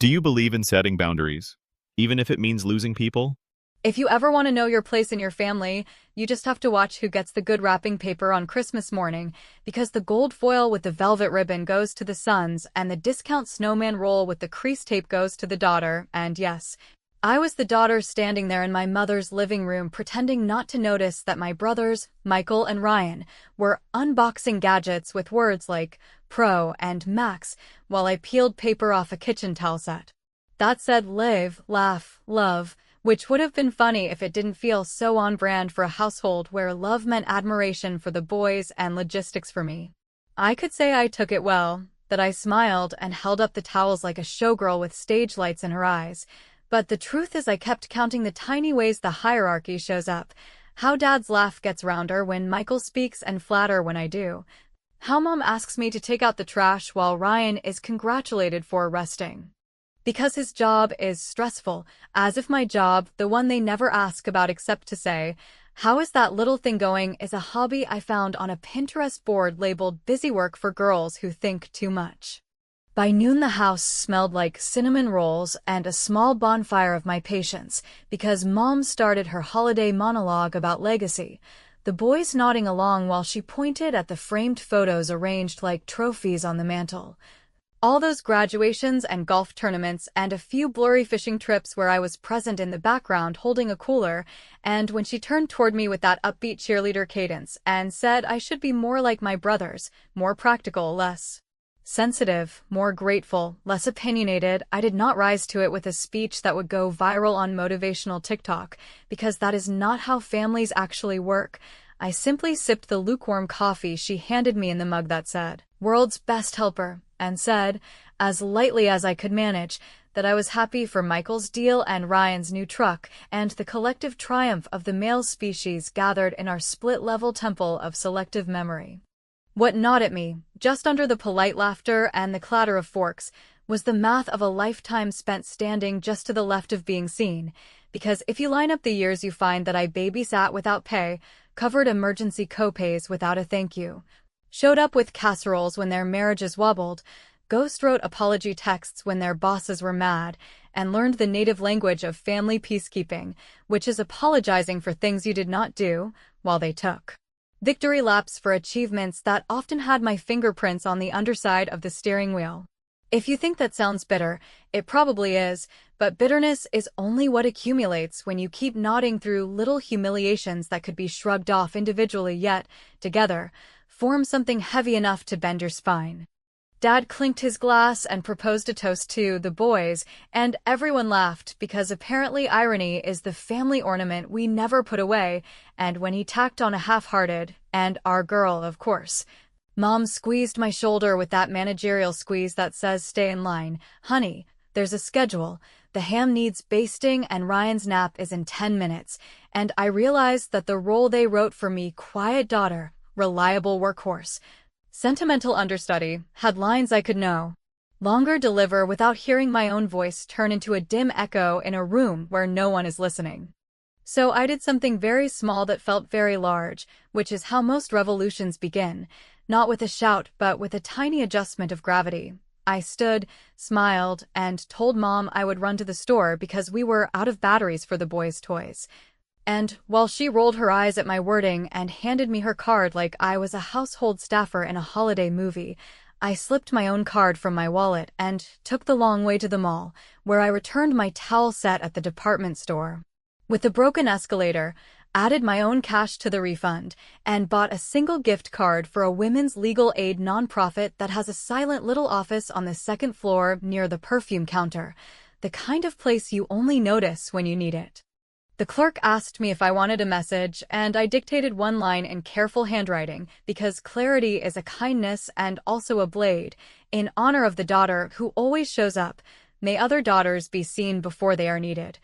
Do you believe in setting boundaries, even if it means losing people? If you ever want to know your place in your family, you just have to watch who gets the good wrapping paper on Christmas morning, because the gold foil with the velvet ribbon goes to the sons, and the discount snowman roll with the crease tape goes to the daughter. And yes, I was the daughter standing there in my mother's living room pretending not to notice that my brothers, Michael and Ryan, were unboxing gadgets with words like Pro and Max while I peeled paper off a kitchen towel set. That said live, laugh, love, which would have been funny if it didn't feel so on brand for a household where love meant admiration for the boys and logistics for me. I could say I took it well, that I smiled and held up the towels like a showgirl with stage lights in her eyes, but the truth is I kept counting the tiny ways the hierarchy shows up. How Dad's laugh gets rounder when Michael speaks and flatter when I do. How Mom asks me to take out the trash while Ryan is congratulated for resting. Because his job is stressful, as if my job, the one they never ask about except to say, "How is that little thing going?" is a hobby I found on a Pinterest board labeled "Busy Work for Girls Who Think Too Much." By noon the house smelled like cinnamon rolls and a small bonfire of my patience, because Mom started her holiday monologue about legacy, the boys nodding along while she pointed at the framed photos arranged like trophies on the mantel. All those graduations and golf tournaments and a few blurry fishing trips where I was present in the background holding a cooler, and when she turned toward me with that upbeat cheerleader cadence and said I should be more like my brothers, more practical, less sensitive, more grateful, less opinionated, I did not rise to it with a speech that would go viral on motivational TikTok, because that is not how families actually work. I simply sipped the lukewarm coffee she handed me in the mug that said, "World's Best Helper," and said, as lightly as I could manage, that I was happy for Michael's deal and Ryan's new truck, and the collective triumph of the male species gathered in our split-level temple of selective memory. What gnawed at me, just under the polite laughter and the clatter of forks, was the math of a lifetime spent standing just to the left of being seen, because if you line up the years you find that I babysat without pay, covered emergency copays without a thank you, showed up with casseroles when their marriages wobbled, ghost wrote apology texts when their bosses were mad, and learned the native language of family peacekeeping, which is apologizing for things you did not do, while they took victory laps for achievements that often had my fingerprints on the underside of the steering wheel. If you think that sounds bitter, it probably is, but bitterness is only what accumulates when you keep nodding through little humiliations that could be shrugged off individually yet, together, form something heavy enough to bend your spine. Dad clinked his glass and proposed a toast to the boys, and everyone laughed because apparently irony is the family ornament we never put away, and when he tacked on a half-hearted, and our girl, of course, Mom squeezed my shoulder with that managerial squeeze that says stay in line. "Honey, there's a schedule. The ham needs basting and Ryan's nap is in 10 minutes, and I realized that the role they wrote for me, quiet daughter, reliable workhorse, sentimental understudy, had lines I could know longer deliver without hearing my own voice turn into a dim echo in a room where no one is listening. So I did something very small that felt very large, which is how most revolutions begin, not with a shout but with a tiny adjustment of gravity. I stood, smiled, and told Mom I would run to the store because we were out of batteries for the boys' toys. And while she rolled her eyes at my wording and handed me her card like I was a household staffer in a holiday movie, I slipped my own card from my wallet and took the long way to the mall, where I returned my towel set at the department store. With the broken escalator, added my own cash to the refund, and bought a single gift card for a women's legal aid nonprofit that has a silent little office on the second floor near the perfume counter, the kind of place you only notice when you need it. The clerk asked me if I wanted a message, and I dictated one line in careful handwriting, because clarity is a kindness and also a blade, in honor of the daughter who always shows up. May other daughters be seen before they are needed.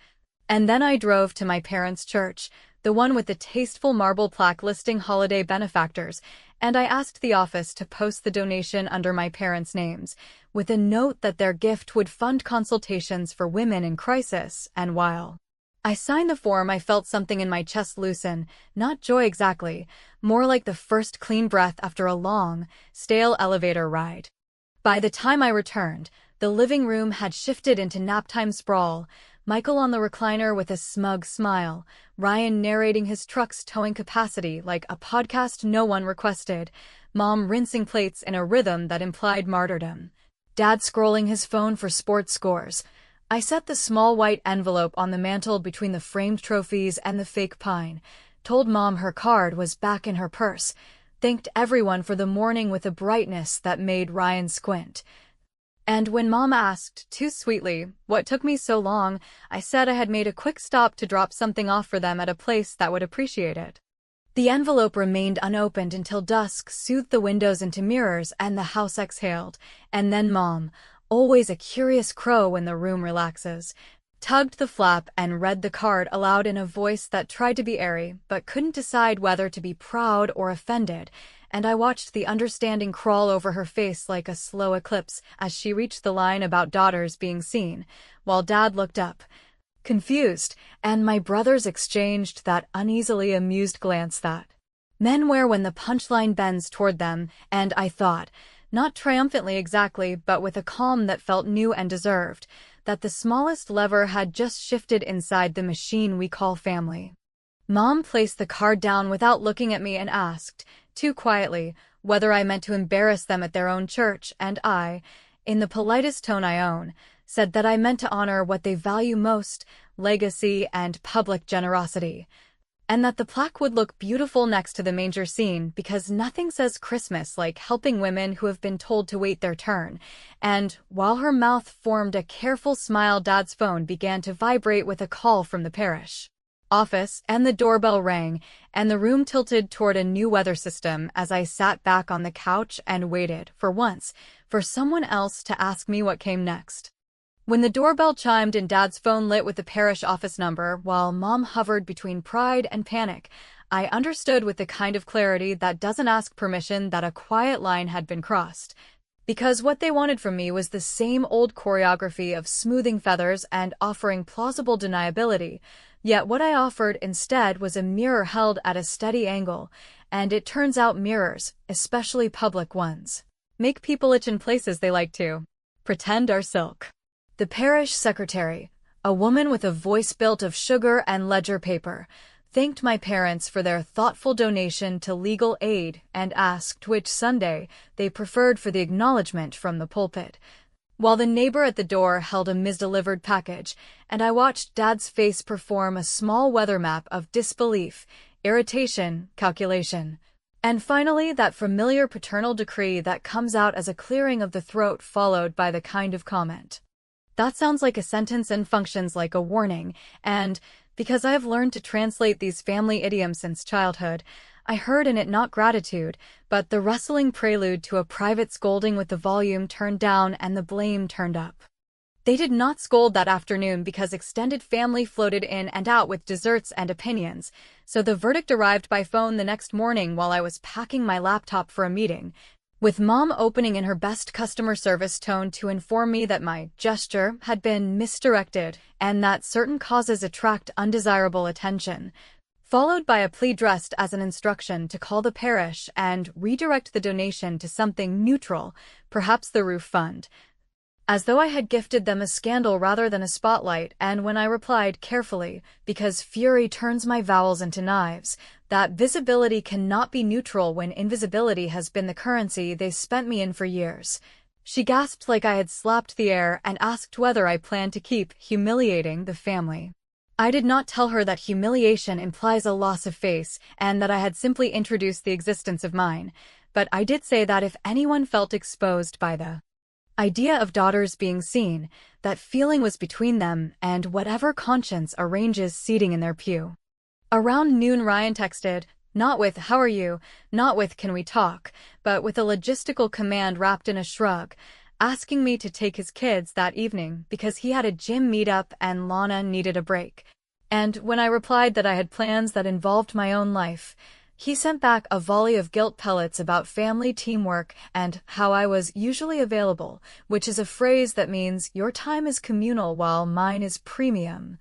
And then I drove to my parents' church, the one with the tasteful marble plaque listing holiday benefactors, and I asked the office to post the donation under my parents' names, with a note that their gift would fund consultations for women in crisis, and while I signed the form, I felt something in my chest loosen, not joy exactly, more like the first clean breath after a long, stale elevator ride. By the time I returned, The living room had shifted into naptime sprawl, Michael on the recliner with a smug smile, Ryan narrating his truck's towing capacity like a podcast no one requested, Mom rinsing plates in a rhythm that implied martyrdom, Dad scrolling his phone for sports scores. I set the small white envelope on the mantel between the framed trophies and the fake pine, told Mom her card was back in her purse, thanked everyone for the morning with a brightness that made Ryan squint. And when Mom asked, too sweetly, what took me so long, I said I had made a quick stop to drop something off for them at a place that would appreciate it. The envelope remained unopened until dusk soothed the windows into mirrors and the house exhaled, and then Mom, always a curious crow when the room relaxes, tugged the flap and read the card aloud in a voice that tried to be airy but couldn't decide whether to be proud or offended, and I watched the understanding crawl over her face like a slow eclipse as she reached the line about daughters being seen, while Dad looked up, confused, and my brothers exchanged that uneasily amused glance that men wear when the punchline bends toward them, and I thought, not triumphantly exactly, but with a calm that felt new and deserved, that the smallest lever had just shifted inside the machine we call family. Mom placed the card down without looking at me and asked, too quietly, whether I meant to embarrass them at their own church, and I, in the politest tone I own, said that I meant to honor what they value most, legacy and public generosity, and that the plaque would look beautiful next to the manger scene because nothing says Christmas like helping women who have been told to wait their turn. And while her mouth formed a careful smile, Dad's phone began to vibrate with a call from the parish office, and the doorbell rang, and the room tilted toward a new weather system as I sat back on the couch and waited, for once, for someone else to ask me what came next. When the doorbell chimed and Dad's phone lit with the parish office number, while Mom hovered between pride and panic, I understood with the kind of clarity that doesn't ask permission that a quiet line had been crossed. Because what they wanted from me was the same old choreography of smoothing feathers and offering plausible deniability, yet what I offered instead was a mirror held at a steady angle, and it turns out mirrors, especially public ones, make people itch in places they like to pretend are silk. The parish secretary, a woman with a voice built of sugar and ledger paper, thanked my parents for their thoughtful donation to legal aid and asked which Sunday they preferred for the acknowledgement from the pulpit, while the neighbor at the door held a misdelivered package, and I watched Dad's face perform a small weather map of disbelief, irritation, calculation, and finally that familiar paternal decree that comes out as a clearing of the throat followed by the kind of comment. That sounds like a sentence and functions like a warning, and, because I have learned to translate these family idioms since childhood, I heard in it not gratitude, but the rustling prelude to a private scolding with the volume turned down and the blame turned up. They did not scold that afternoon because extended family floated in and out with desserts and opinions, so the verdict arrived by phone the next morning while I was packing my laptop for a meeting, with Mom opening in her best customer service tone to inform me that my gesture had been misdirected and that certain causes attract undesirable attention, followed by a plea dressed as an instruction to call the parish and redirect the donation to something neutral, perhaps the roof fund, as though I had gifted them a scandal rather than a spotlight, and when I replied carefully, because fury turns my vowels into knives, that visibility cannot be neutral when invisibility has been the currency they spent me in for years, she gasped like I had slapped the air and asked whether I planned to keep humiliating the family. I did not tell her that humiliation implies a loss of face and that I had simply introduced the existence of mine, but I did say that if anyone felt exposed by the idea of daughters being seen, that feeling was between them and whatever conscience arranges seating in their pew. Around noon Ryan texted, not with "how are you," not with "can we talk," but with a logistical command wrapped in a shrug, asking me to take his kids that evening because he had a gym meetup and Lana needed a break. And when I replied that I had plans that involved my own life, he sent back a volley of guilt pellets about family teamwork and how I was usually available, which is a phrase that means your time is communal while mine is premium.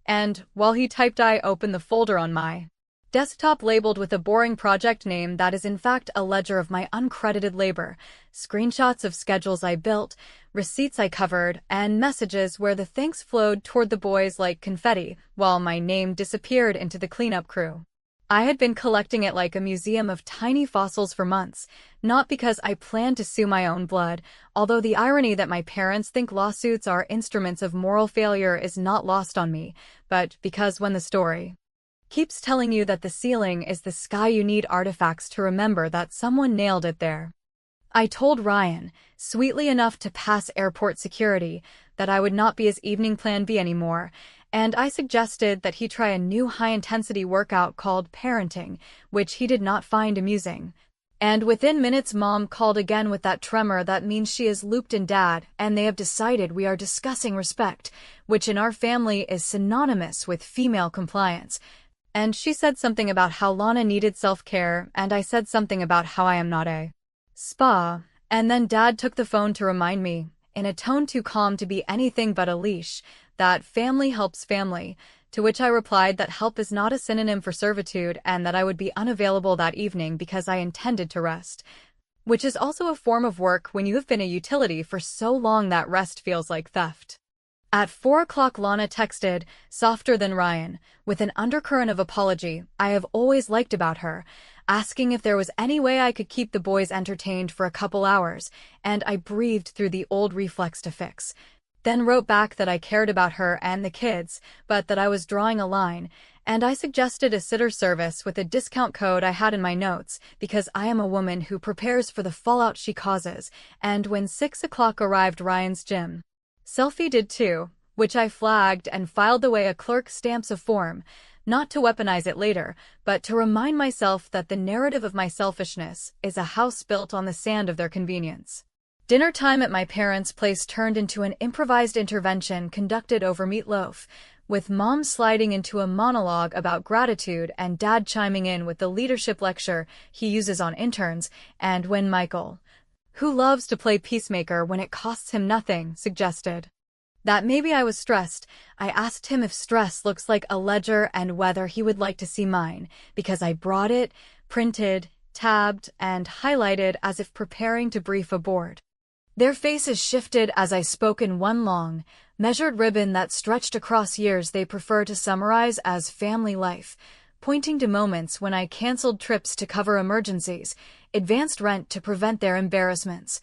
And while he typed, I opened the folder on my desktop labeled with a boring project name that is in fact a ledger of my uncredited labor, screenshots of schedules I built, receipts I covered, and messages where the thanks flowed toward the boys like confetti, while my name disappeared into the cleanup crew. I had been collecting it like a museum of tiny fossils for months, not because I planned to sue my own blood, although the irony that my parents think lawsuits are instruments of moral failure is not lost on me, but because when the story keeps telling you that the ceiling is the sky, you need artifacts to remember that someone nailed it there. I told Ryan, sweetly enough to pass airport security, that I would not be his evening plan B anymore, and I suggested that he try a new high-intensity workout called parenting, which he did not find amusing. And within minutes Mom called again with that tremor that means she is looped in Dad, and they have decided we are discussing respect, which in our family is synonymous with female compliance. And she said something about how Lana needed self-care, and I said something about how I am not a spa, and then Dad took the phone to remind me, in a tone too calm to be anything but a leash, that family helps family, to which I replied that help is not a synonym for servitude and that I would be unavailable that evening because I intended to rest, which is also a form of work when you have been a utility for so long that rest feels like theft. At 4 o'clock Lana texted, softer than Ryan, with an undercurrent of apology I have always liked about her, asking if there was any way I could keep the boys entertained for a couple hours, and I breathed through the old reflex to fix. Then wrote back that I cared about her and the kids, but that I was drawing a line, and I suggested a sitter service with a discount code I had in my notes, because I am a woman who prepares for the fallout she causes, and when 6 o'clock arrived Ryan's gym selfie did too, which I flagged and filed the way a clerk stamps a form, not to weaponize it later, but to remind myself that the narrative of my selfishness is a house built on the sand of their convenience. Dinner time at my parents' place turned into an improvised intervention conducted over meatloaf, with Mom sliding into a monologue about gratitude and Dad chiming in with the leadership lecture he uses on interns, and when Michael, who loves to play peacemaker when it costs him nothing, suggested that maybe I was stressed, I asked him if stress looks like a ledger and whether he would like to see mine, because I brought it, printed, tabbed, and highlighted as if preparing to brief a board. Their faces shifted as I spoke in one long, measured ribbon that stretched across years they prefer to summarize as family life, pointing to moments when I canceled trips to cover emergencies, advanced rent to prevent their embarrassments,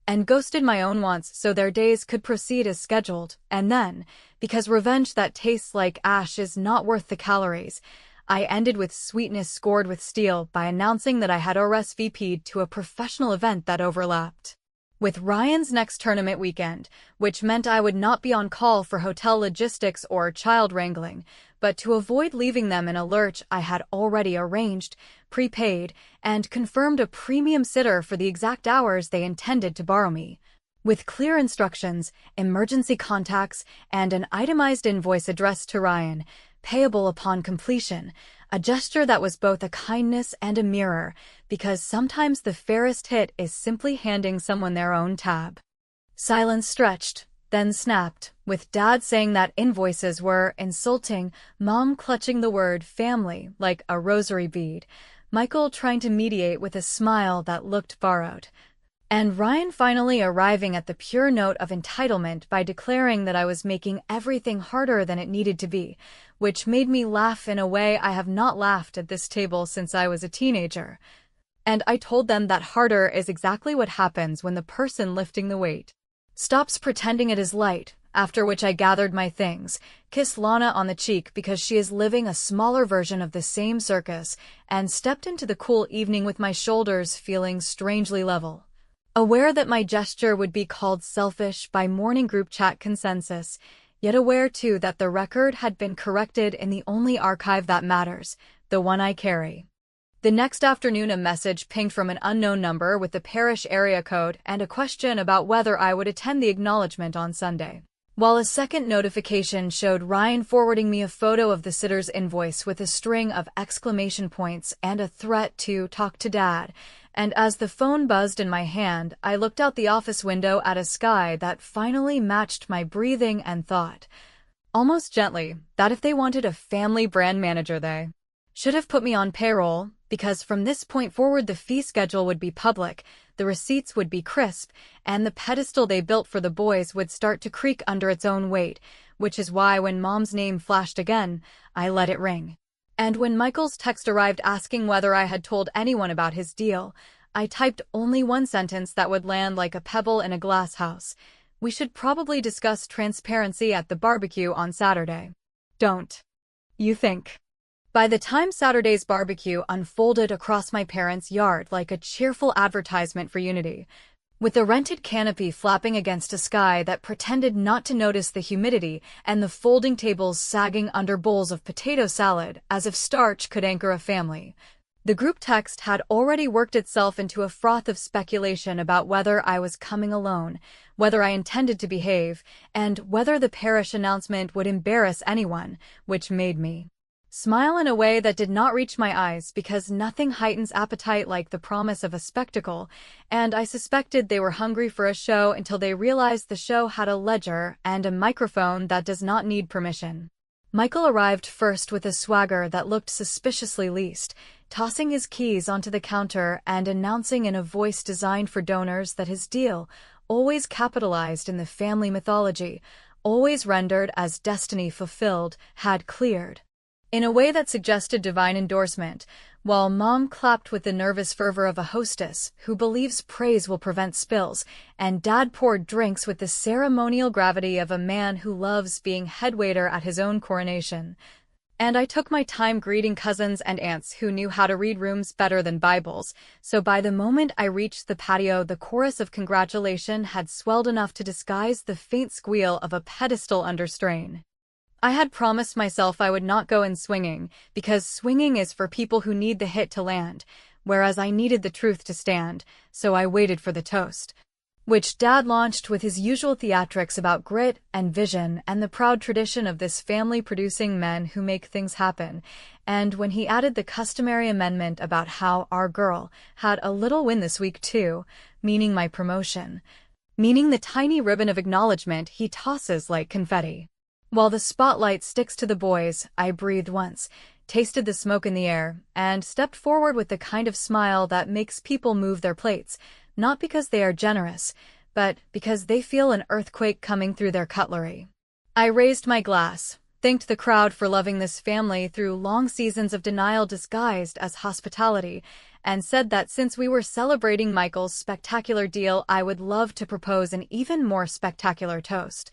and ghosted my own wants so their days could proceed as scheduled, and then, because revenge that tastes like ash is not worth the calories, I ended with sweetness scored with steel by announcing that I had RSVP'd to a professional event that overlapped with Ryan's next tournament weekend, which meant I would not be on call for hotel logistics or child wrangling, but to avoid leaving them in a lurch I had already arranged, prepaid, and confirmed a premium sitter for the exact hours they intended to borrow me, with clear instructions, emergency contacts, and an itemized invoice addressed to Ryan, payable upon completion, a gesture that was both a kindness and a mirror, because sometimes the fairest hit is simply handing someone their own tab. Silence stretched, then snapped, with Dad saying that invoices were insulting, Mom clutching the word family like a rosary bead, Michael trying to mediate with a smile that looked borrowed, and Ryan finally arriving at the pure note of entitlement by declaring that I was making everything harder than it needed to be, which made me laugh in a way I have not laughed at this table since I was a teenager. And I told them that harder is exactly what happens when the person lifting the weight stops pretending it is light, after which I gathered my things, kissed Lana on the cheek because she is living a smaller version of the same circus, and stepped into the cool evening with my shoulders feeling strangely level. Aware that my gesture would be called selfish by morning group chat consensus, yet aware too that the record had been corrected in the only archive that matters, the one I carry. The next afternoon a message pinged from an unknown number with the parish area code and a question about whether I would attend the acknowledgement on Sunday, while a second notification showed Ryan forwarding me a photo of the sitter's invoice with a string of exclamation points and a threat to talk to Dad. And as the phone buzzed in my hand, I looked out the office window at a sky that finally matched my breathing and thought, almost gently, that if they wanted a family brand manager they Should have put me on payroll, because from this point forward the fee schedule would be public, the receipts would be crisp, and the pedestal they built for the boys would start to creak under its own weight, which is why when Mom's name flashed again, I let it ring. And when Michael's text arrived asking whether I had told anyone about his deal, I typed only one sentence that would land like a pebble in a glass house. We should probably discuss transparency at the barbecue on Saturday. Don't you think? By the time Saturday's barbecue unfolded across my parents' yard like a cheerful advertisement for unity, with the rented canopy flapping against a sky that pretended not to notice the humidity and the folding tables sagging under bowls of potato salad as if starch could anchor a family, the group text had already worked itself into a froth of speculation about whether I was coming alone, whether I intended to behave, and whether the parish announcement would embarrass anyone, which made me smile in a way that did not reach my eyes because nothing heightens appetite like the promise of a spectacle, and I suspected they were hungry for a show until they realized the show had a ledger and a microphone that does not need permission. Michael arrived first with a swagger that looked suspiciously leased, tossing his keys onto the counter and announcing in a voice designed for donors that his deal, always capitalized in the family mythology, always rendered as destiny fulfilled, had cleared. In a way that suggested divine endorsement, while Mom clapped with the nervous fervor of a hostess who believes praise will prevent spills, and Dad poured drinks with the ceremonial gravity of a man who loves being head waiter at his own coronation. And I took my time greeting cousins and aunts who knew how to read rooms better than Bibles, so by the moment I reached the patio the chorus of congratulation had swelled enough to disguise the faint squeal of a pedestal under strain. I had promised myself I would not go in swinging, because swinging is for people who need the hit to land, whereas I needed the truth to stand, so I waited for the toast, which Dad launched with his usual theatrics about grit and vision and the proud tradition of this family producing men who make things happen, and when he added the customary amendment about how our girl had a little win this week too, meaning my promotion, meaning the tiny ribbon of acknowledgement he tosses like confetti. While the spotlight sticks to the boys, I breathed once, tasted the smoke in the air, and stepped forward with the kind of smile that makes people move their plates, not because they are generous, but because they feel an earthquake coming through their cutlery. I raised my glass, thanked the crowd for loving this family through long seasons of denial disguised as hospitality, and said that since we were celebrating Michael's spectacular deal, I would love to propose an even more spectacular toast.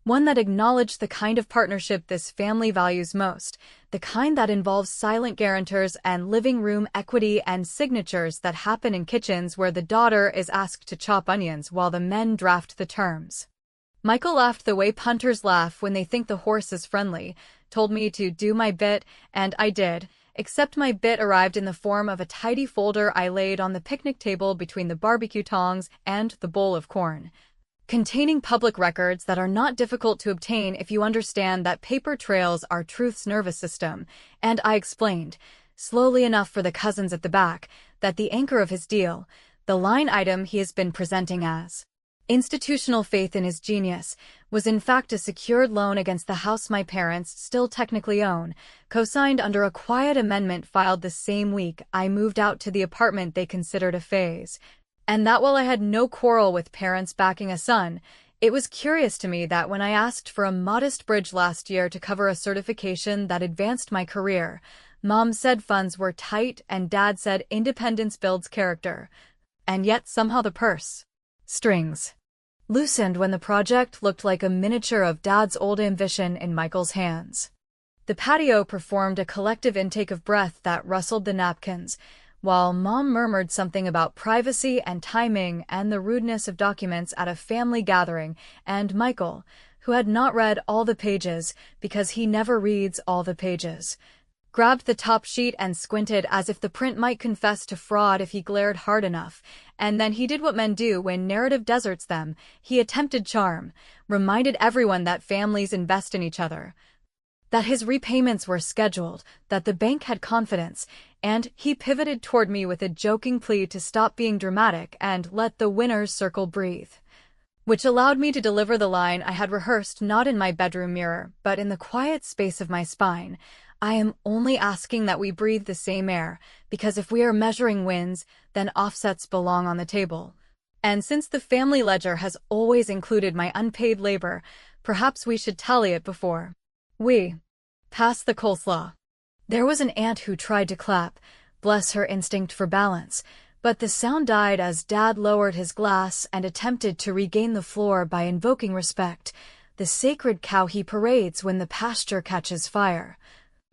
One that acknowledged the kind of partnership this family values most, the kind that involves silent guarantors and living room equity and signatures that happen in kitchens where the daughter is asked to chop onions while the men draft the terms. Michael laughed the way punters laugh when they think the horse is friendly, told me to do my bit, and I did, except my bit arrived in the form of a tidy folder I laid on the picnic table between the barbecue tongs and the bowl of corn, containing public records that are not difficult to obtain if you understand that paper trails are truth's nervous system, and I explained, slowly enough for the cousins at the back, that the anchor of his deal, the line item he has been presenting as institutional faith in his genius, was in fact a secured loan against the house my parents still technically own, co-signed under a quiet amendment filed the same week I moved out to the apartment they considered a phase. And that while I had no quarrel with parents backing a son, it was curious to me that when I asked for a modest bridge last year to cover a certification that advanced my career, Mom said funds were tight and Dad said independence builds character. And yet somehow the purse strings loosened when the project looked like a miniature of Dad's old ambition in Michael's hands. The patio performed a collective intake of breath that rustled the napkins, while Mom murmured something about privacy and timing and the rudeness of documents at a family gathering, and Michael, who had not read all the pages because he never reads all the pages, grabbed the top sheet and squinted as if the print might confess to fraud if he glared hard enough, and then he did what men do when narrative deserts them. He attempted charm, reminded everyone that families invest in each other, that his repayments were scheduled, that the bank had confidence, and he pivoted toward me with a joking plea to stop being dramatic and let the winner's circle breathe, which allowed me to deliver the line I had rehearsed not in my bedroom mirror, but in the quiet space of my spine. I am only asking that we breathe the same air, because if we are measuring wins, then offsets belong on the table. And since the family ledger has always included my unpaid labor, perhaps we should tally it before we pass the coleslaw. There was an aunt who tried to clap, bless her instinct for balance, but the sound died as Dad lowered his glass and attempted to regain the floor by invoking respect, the sacred cow he parades when the pasture catches fire.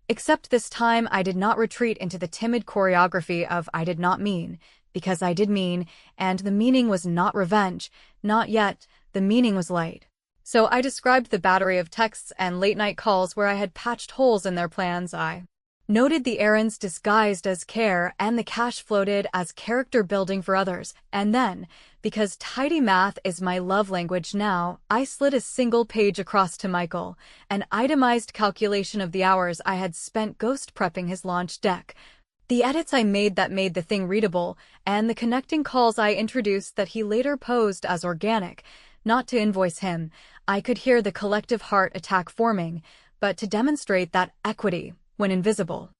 Except this time I did not retreat into the timid choreography of I did not mean, because I did mean, and the meaning was not revenge, not yet, the meaning was light. So I described the battery of texts and late-night calls where I had patched holes in their plans. I noted the errands disguised as care and the cash floated as character building for others, and then, because tidy math is my love language now, I slid a single page across to Michael, an itemized calculation of the hours I had spent ghost prepping his launch deck, the edits I made that made the thing readable, and the connecting calls I introduced that he later posed as organic. Not to invoice him, I could hear the collective heart attack forming, but to demonstrate that equity, when invisible,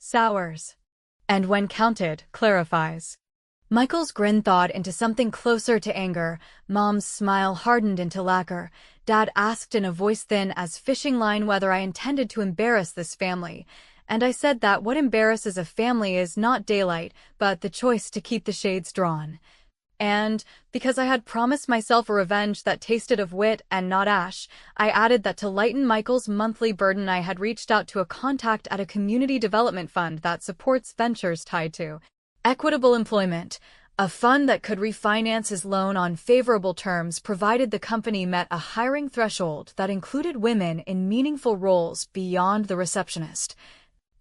sours, and when counted, clarifies. Michael's grin thawed into something closer to anger, Mom's smile hardened into lacquer. Dad asked in a voice thin as fishing line whether I intended to embarrass this family, and I said that what embarrasses a family is not daylight, but the choice to keep the shades drawn. And, because I had promised myself a revenge that tasted of wit and not ash, I added that to lighten Michael's monthly burden I had reached out to a contact at a community development fund that supports ventures tied to equitable employment, a fund that could refinance his loan on favorable terms provided the company met a hiring threshold that included women in meaningful roles beyond the receptionist.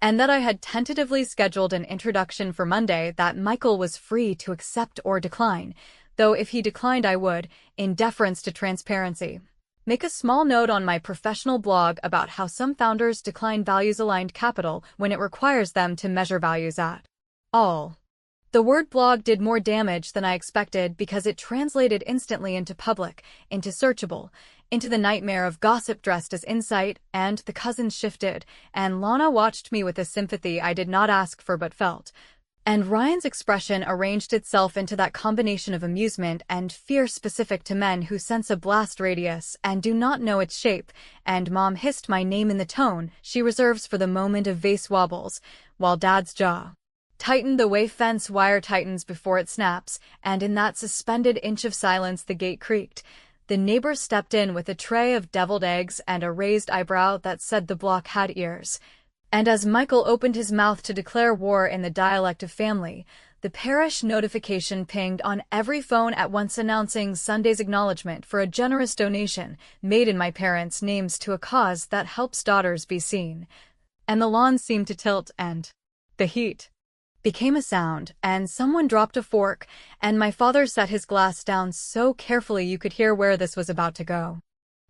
And that I had tentatively scheduled an introduction for Monday that Michael was free to accept or decline, though if he declined I would, in deference to transparency, make a small note on my professional blog about how some founders decline values-aligned capital when it requires them to measure values at all. The word blog did more damage than I expected because it translated instantly into public, into searchable, into the nightmare of gossip dressed as insight, and the cousins shifted, and Lana watched me with a sympathy I did not ask for but felt. And Ryan's expression arranged itself into that combination of amusement and fear specific to men who sense a blast radius and do not know its shape, and Mom hissed my name in the tone she reserves for the moment of vase wobbles, while Dad's jaw tightened the way fence wire tightens before it snaps, and in that suspended inch of silence the gate creaked. The neighbor stepped in with a tray of deviled eggs and a raised eyebrow that said the block had ears. And as Michael opened his mouth to declare war in the dialect of family, the parish notification pinged on every phone at once announcing Sunday's acknowledgement for a generous donation made in my parents' names to a cause that helps daughters be seen. And the lawn seemed to tilt and the heat became a sound, and someone dropped a fork, and my father set his glass down so carefully you could hear where this was about to go.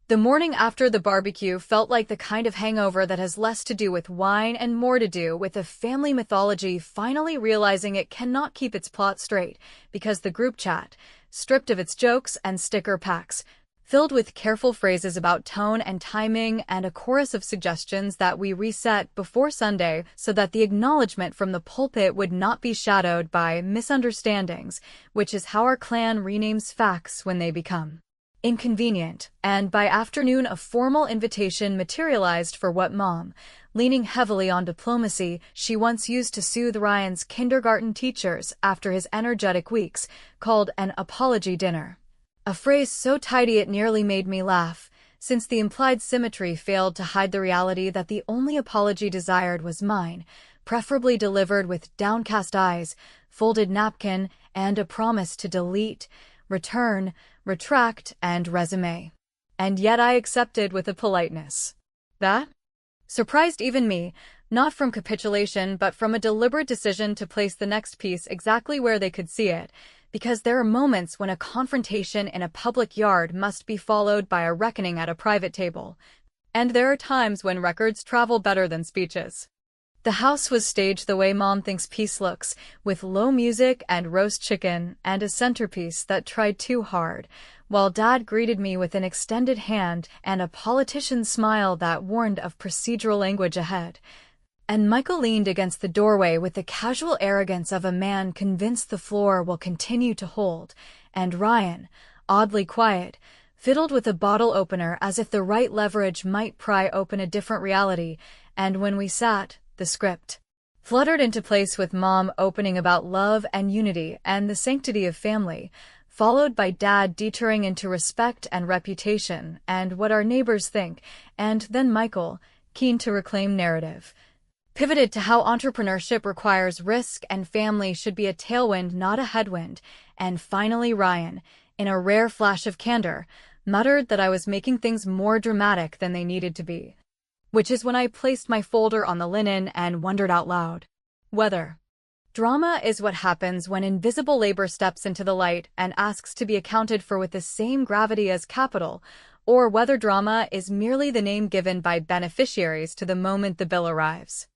The morning after the barbecue felt like the kind of hangover that has less to do with wine and more to do with a family mythology finally realizing it cannot keep its plot straight, because the group chat, stripped of its jokes and sticker packs, filled with careful phrases about tone and timing and a chorus of suggestions that we reset before Sunday so that the acknowledgement from the pulpit would not be shadowed by misunderstandings, which is how our clan renames facts when they become inconvenient, and by afternoon a formal invitation materialized for what Mom, leaning heavily on diplomacy she once used to soothe Ryan's kindergarten teachers after his energetic weeks, called an apology dinner. A phrase so tidy it nearly made me laugh, since the implied symmetry failed to hide the reality that the only apology desired was mine, preferably delivered with downcast eyes, folded napkin, and a promise to delete, return, retract, and resume. And yet I accepted with a politeness that surprised even me, not from capitulation but from a deliberate decision to place the next piece exactly where they could see it, because there are moments when a confrontation in a public yard must be followed by a reckoning at a private table, and there are times when records travel better than speeches. The house was staged the way Mom thinks peace looks, with low music and roast chicken and a centerpiece that tried too hard, while Dad greeted me with an extended hand and a politician's smile that warned of procedural language ahead. and Michael leaned against the doorway with the casual arrogance of a man convinced the floor will continue to hold, and Ryan, oddly quiet, fiddled with a bottle opener as if the right leverage might pry open a different reality, and when we sat, the script fluttered into place with Mom opening about love and unity and the sanctity of family, followed by Dad detouring into respect and reputation and what our neighbors think, and then Michael, keen to reclaim narrative, pivoted to how entrepreneurship requires risk and family should be a tailwind, not a headwind, and finally Ryan, in a rare flash of candor, muttered that I was making things more dramatic than they needed to be. Which is when I placed my folder on the linen and wondered out loud. Whether drama is what happens when invisible labor steps into the light and asks to be accounted for with the same gravity as capital, or whether drama is merely the name given by beneficiaries to the moment the bill arrives.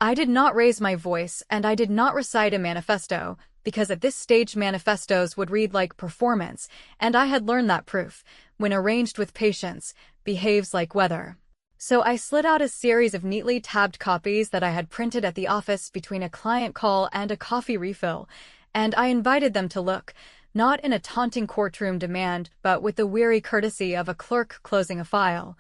I did not raise my voice and I did not recite a manifesto, because at this stage manifestos would read like performance, and I had learned that proof, when arranged with patience, behaves like weather. So I slid out a series of neatly tabbed copies that I had printed at the office between a client call and a coffee refill, and I invited them to look, not in a taunting courtroom demand, but with the weary courtesy of a clerk closing a file,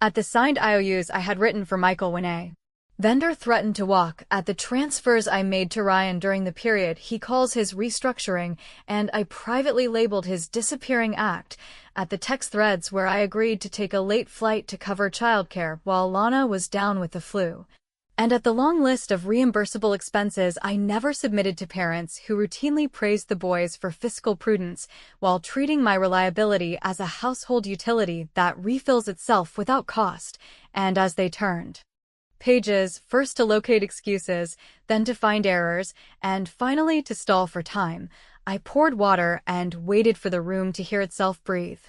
at the signed IOUs I had written for Michael when a vendor threatened to walk at the transfers I made to Ryan during the period he calls his restructuring, and I privately labeled his disappearing act, at the text threads where I agreed to take a late flight to cover childcare while Lana was down with the flu, and at the long list of reimbursable expenses I never submitted to parents who routinely praised the boys for fiscal prudence while treating my reliability as a household utility that refills itself without cost, and as they turned pages, first to locate excuses, then to find errors, and finally to stall for time, I poured water and waited for the room to hear itself breathe.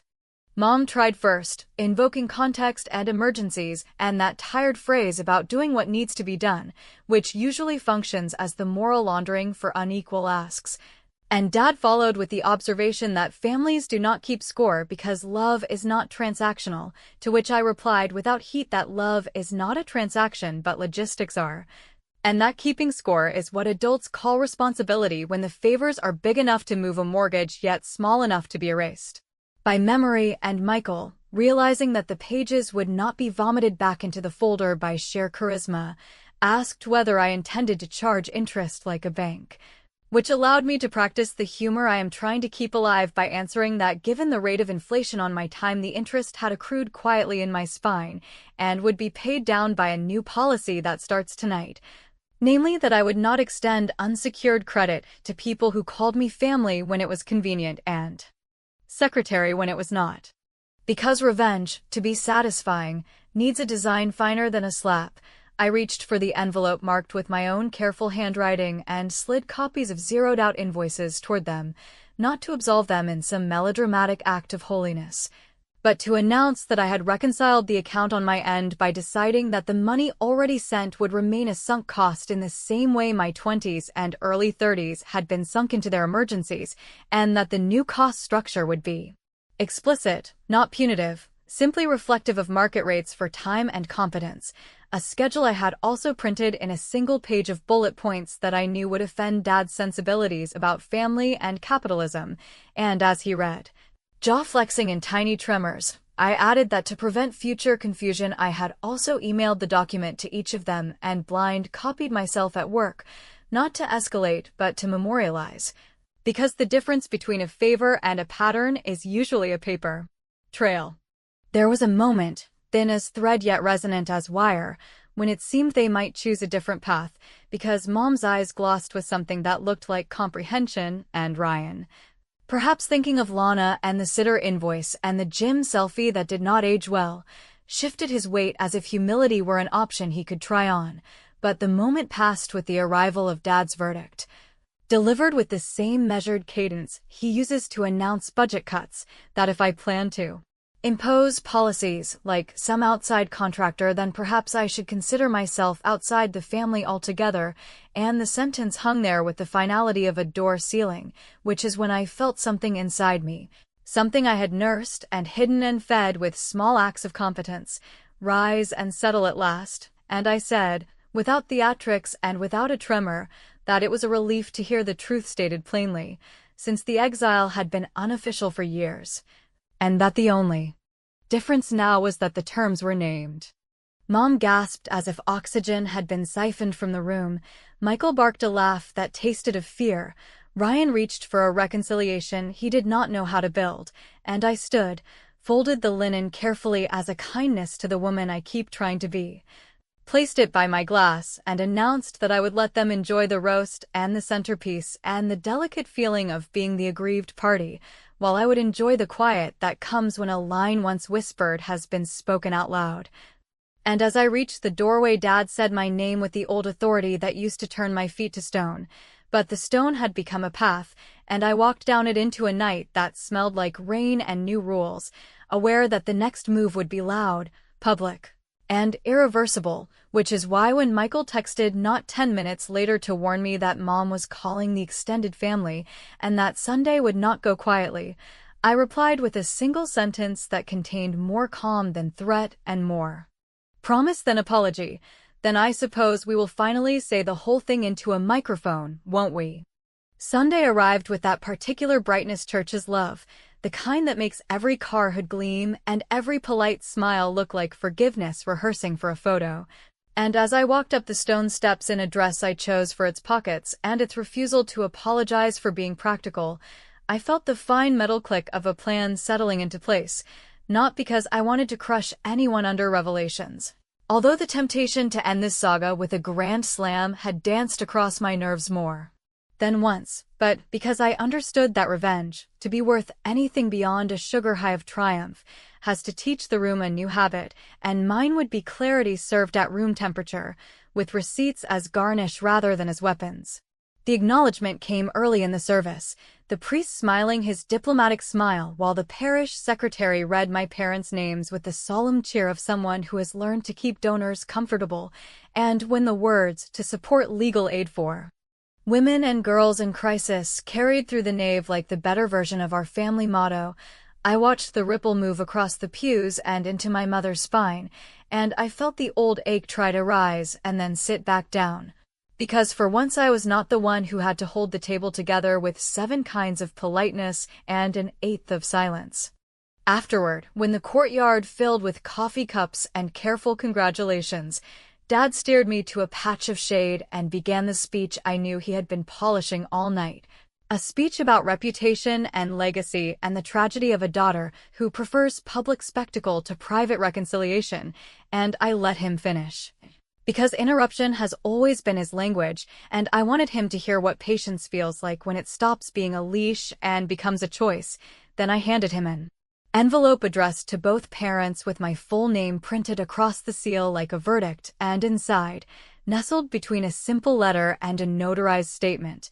Mom tried first, invoking context and emergencies, and that tired phrase about doing what needs to be done, which usually functions as the moral laundering for unequal asks. And Dad followed with the observation that families do not keep score because love is not transactional, to which I replied without heat that love is not a transaction but logistics are. And that keeping score is what adults call responsibility when the favors are big enough to move a mortgage yet small enough to be erased by memory, and Michael, realizing that the pages would not be vomited back into the folder by sheer charisma, asked whether I intended to charge interest like a bank, which allowed me to practice the humor I am trying to keep alive by answering that given the rate of inflation on my time, the interest had accrued quietly in my spine and would be paid down by a new policy that starts tonight. Namely that I would not extend unsecured credit to people who called me family when it was convenient and secretary when it was not. Because revenge, to be satisfying, needs a design finer than a slap, I reached for the envelope marked with my own careful handwriting and slid copies of zeroed-out invoices toward them, not to absolve them in some melodramatic act of holiness, but to announce that I had reconciled the account on my end by deciding that the money already sent would remain a sunk cost in the same way my 20s and early 30s had been sunk into their emergencies, and that the new cost structure would be explicit, not punitive, simply reflective of market rates for time and competence, a schedule I had also printed in a single page of bullet points that I knew would offend Dad's sensibilities about family and capitalism, and as he read, jaw flexing in tiny tremors, I added that to prevent future confusion I had also emailed the document to each of them and blind copied myself at work, not to escalate but to memorialize, because the difference between a favor and a pattern is usually a paper trail. There was a moment, thin as thread yet resonant as wire, when it seemed they might choose a different path, because Mom's eyes glossed with something that looked like comprehension, and Ryan, perhaps thinking of Lana and the sitter invoice and the gym selfie that did not age well, shifted his weight as if humility were an option he could try on, but the moment passed with the arrival of Dad's verdict, delivered with the same measured cadence he uses to announce budget cuts, that if I plan to impose policies like some outside contractor, then perhaps I should consider myself outside the family altogether, and the sentence hung there with the finality of a door ceiling, which is when I felt something inside me, something I had nursed and hidden and fed with small acts of competence, rise and settle at last, and I said, without theatrics and without a tremor, that it was a relief to hear the truth stated plainly, since the exile had been unofficial for years, and that the only difference now was that the terms were named. Mom gasped as if oxygen had been siphoned from the room. Michael barked a laugh that tasted of fear. Ryan reached for a reconciliation he did not know how to build, and I stood, folded the linen carefully as a kindness to the woman I keep trying to be, placed it by my glass, and announced that I would let them enjoy the roast and the centerpiece and the delicate feeling of being the aggrieved party, while I would enjoy the quiet that comes when a line once whispered has been spoken out loud. And as I reached the doorway, Dad said my name with the old authority that used to turn my feet to stone. But the stone had become a path, and I walked down it into a night that smelled like rain and new rules, aware that the next move would be loud, public, and irreversible, which is why when Michael texted not 10 minutes later to warn me that Mom was calling the extended family and that Sunday would not go quietly, I replied with a single sentence that contained more calm than threat and more promise than apology. Then I suppose we will finally say the whole thing into a microphone, won't we? Sunday arrived with that particular brightness churches love, the kind that makes every car hood gleam and every polite smile look like forgiveness rehearsing for a photo. And as I walked up the stone steps in a dress I chose for its pockets and its refusal to apologize for being practical, I felt the fine metal click of a plan settling into place, not because I wanted to crush anyone under revelations, although the temptation to end this saga with a grand slam had danced across my nerves more than once, but because I understood that revenge, to be worth anything beyond a sugar high of triumph, has to teach the room a new habit, and mine would be clarity served at room temperature, with receipts as garnish rather than as weapons. The acknowledgement came early in the service, the priest smiling his diplomatic smile while the parish secretary read my parents' names with the solemn cheer of someone who has learned to keep donors comfortable, and when the words, to support legal aid for women and girls in crisis, carried through the nave like the better version of our family motto, I watched the ripple move across the pews and into my mother's spine, and I felt the old ache try to rise and then sit back down. Because for once I was not the one who had to hold the table together with 7 kinds of politeness and an 1/8 of silence. Afterward, when the courtyard filled with coffee cups and careful congratulations, Dad steered me to a patch of shade and began the speech I knew he had been polishing all night. A speech about reputation and legacy and the tragedy of a daughter who prefers public spectacle to private reconciliation, and I let him finish. Because interruption has always been his language, and I wanted him to hear what patience feels like when it stops being a leash and becomes a choice. Then I handed him an envelope addressed to both parents with my full name printed across the seal like a verdict, and inside, nestled between a simple letter and a notarized statement,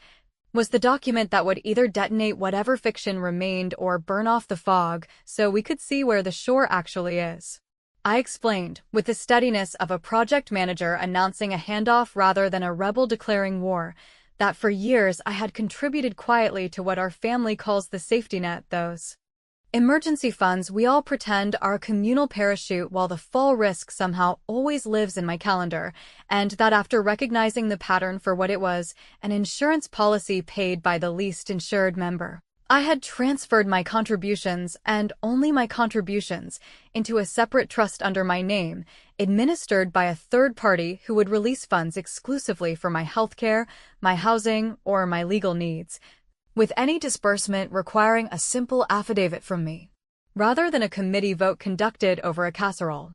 was the document that would either detonate whatever fiction remained or burn off the fog so we could see where the shore actually is. I explained, with the steadiness of a project manager announcing a handoff rather than a rebel declaring war, that for years I had contributed quietly to what our family calls the safety net, those emergency funds we all pretend are a communal parachute while the fall risk somehow always lives in my calendar, and that after recognizing the pattern for what it was, an insurance policy paid by the least insured member, I had transferred my contributions, and only my contributions, into a separate trust under my name, administered by a third party who would release funds exclusively for my healthcare, my housing, or my legal needs, with any disbursement requiring a simple affidavit from me, rather than a committee vote conducted over a casserole.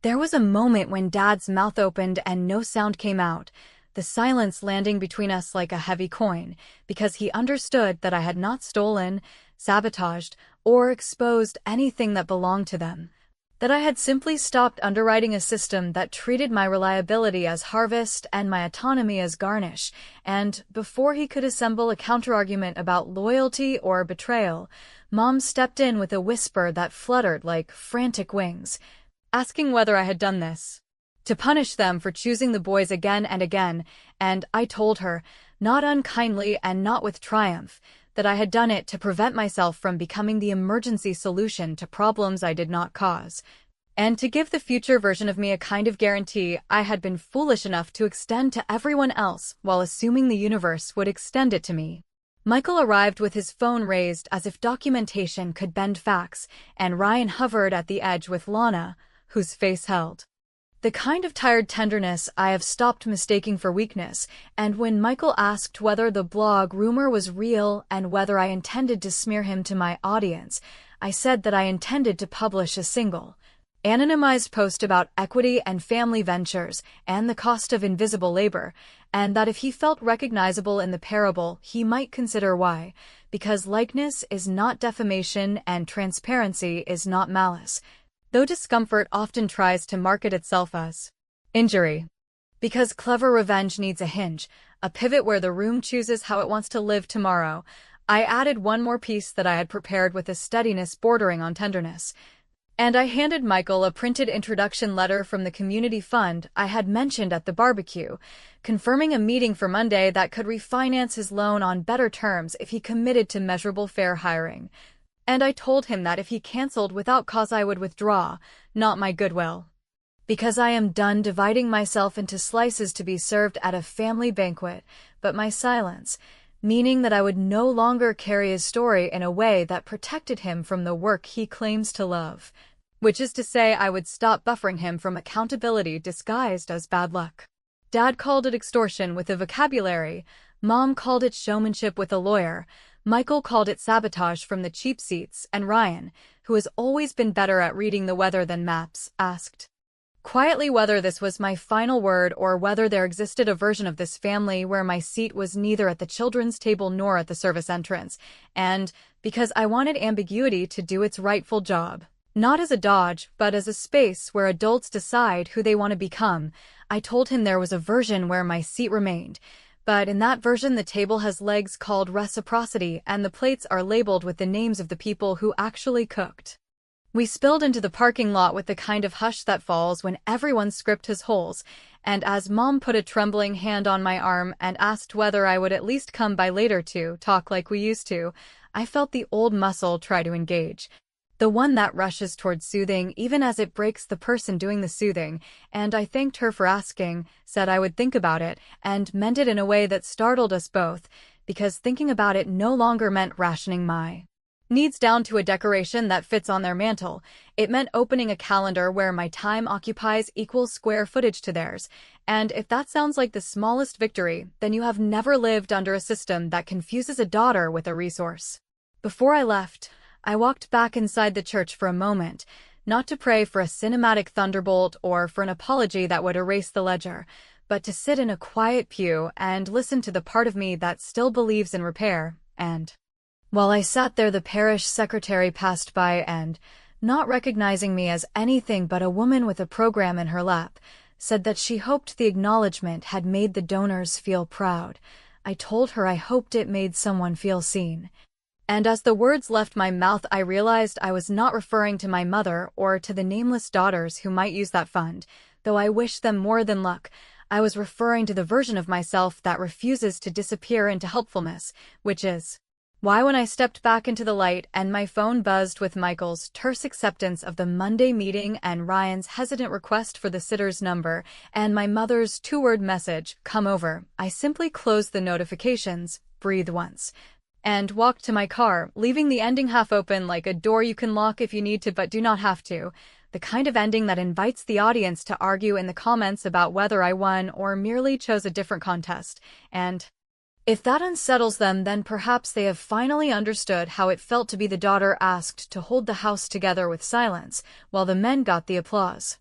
There was a moment when Dad's mouth opened and no sound came out, the silence landing between us like a heavy coin, because he understood that I had not stolen, sabotaged, or exposed anything that belonged to them, that I had simply stopped underwriting a system that treated my reliability as harvest and my autonomy as garnish, and before he could assemble a counterargument about loyalty or betrayal, Mom stepped in with a whisper that fluttered like frantic wings, asking whether I had done this to punish them for choosing the boys again and again, and I told her, not unkindly and not with triumph, that I had done it to prevent myself from becoming the emergency solution to problems I did not cause. And to give the future version of me a kind of guarantee I had been foolish enough to extend to everyone else while assuming the universe would extend it to me. Michael arrived with his phone raised as if documentation could bend facts, and Ryan hovered at the edge with Lana, whose face held the kind of tired tenderness I have stopped mistaking for weakness, and when Michael asked whether the blog rumor was real and whether I intended to smear him to my audience, I said that I intended to publish a single, anonymized post about equity and family ventures and the cost of invisible labor, and that if he felt recognizable in the parable, he might consider why, because likeness is not defamation and transparency is not malice, though discomfort often tries to market itself as injury. Because clever revenge needs a hinge, a pivot where the room chooses how it wants to live tomorrow, I added one more piece that I had prepared with a steadiness bordering on tenderness. And I handed Michael a printed introduction letter from the community fund I had mentioned at the barbecue, confirming a meeting for Monday that could refinance his loan on better terms if he committed to measurable fair hiring. And I told him that if he canceled without cause I would withdraw, not my goodwill. Because I am done dividing myself into slices to be served at a family banquet, but my silence, meaning that I would no longer carry his story in a way that protected him from the work he claims to love. Which is to say I would stop buffering him from accountability disguised as bad luck. Dad called it extortion with a vocabulary, Mom called it showmanship with a lawyer, Michael called it sabotage from the cheap seats, and Ryan, who has always been better at reading the weather than maps, asked quietly whether this was my final word or whether there existed a version of this family where my seat was neither at the children's table nor at the service entrance, and, because I wanted ambiguity to do its rightful job, not as a dodge, but as a space where adults decide who they want to become, I told him there was a version where my seat remained. But in that version the table has legs called reciprocity and the plates are labeled with the names of the people who actually cooked. We spilled into the parking lot with the kind of hush that falls when everyone's script has holes, and as Mom put a trembling hand on my arm and asked whether I would at least come by later to talk like we used to, I felt the old muscle try to engage. The one that rushes towards soothing even as it breaks the person doing the soothing, and I thanked her for asking, said I would think about it, and meant it in a way that startled us both, because thinking about it no longer meant rationing my needs down to a decoration that fits on their mantle. It meant opening a calendar where my time occupies equal square footage to theirs, and if that sounds like the smallest victory, then you have never lived under a system that confuses a daughter with a resource. Before I left, I walked back inside the church for a moment, not to pray for a cinematic thunderbolt or for an apology that would erase the ledger, but to sit in a quiet pew and listen to the part of me that still believes in repair, and while I sat there the parish secretary passed by and, not recognizing me as anything but a woman with a program in her lap, said that she hoped the acknowledgement had made the donors feel proud. I told her I hoped it made someone feel seen. And as the words left my mouth I realized I was not referring to my mother or to the nameless daughters who might use that fund, though I wish them more than luck. I was referring to the version of myself that refuses to disappear into helpfulness, which is why when I stepped back into the light and my phone buzzed with Michael's terse acceptance of the Monday meeting and Ryan's hesitant request for the sitter's number and my mother's two-word message, "Come over," I simply closed the notifications, breathed once, and walked to my car, leaving the ending half open like a door you can lock if you need to but do not have to, the kind of ending that invites the audience to argue in the comments about whether I won or merely chose a different contest, and if that unsettles them, then perhaps they have finally understood how it felt to be the daughter asked to hold the house together with silence, while the men got the applause.